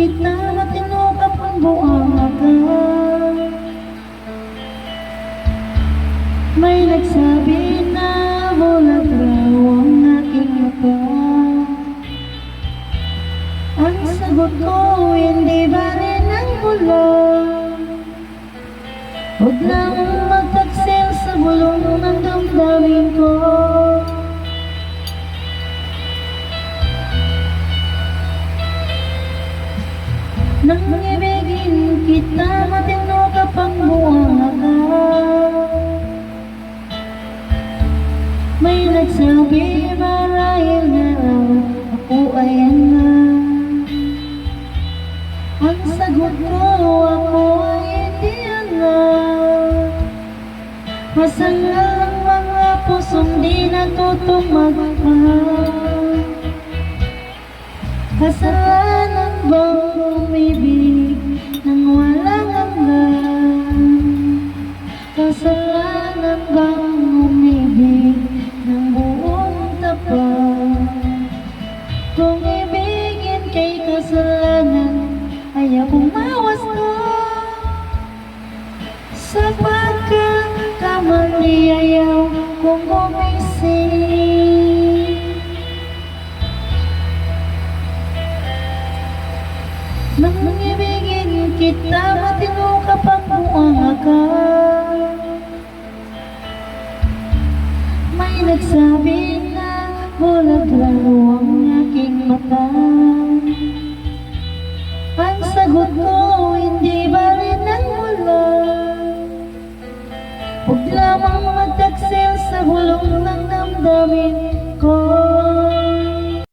kita, matino ka pang buanga ka. May nagsabi na bulag raw ang aking mata. Ang sagot ko, hindi ba rin ang bulag? Huwag nang magtaksil sa bulong ng damdamin ko. Nang ibigin kita, matino ka pang buanga ka. May nagsabi marahil na raw ako ay na. Ang sagot ko, ako ay hindi na. Masaya ang mga pusong di natutong magmahal. Kasalanan bang umibig nang walang hanggan? Kasalanan bang umibig ng buong tapat? Kung ibigin kay kasalanan, ayaw umawas ka. Sa pagkakamali ayaw kong gumising. Nang ibigin kita, matino ka pang buanga ka. May nagsabi na bulag raw ang aking mata. Ang sagot ko,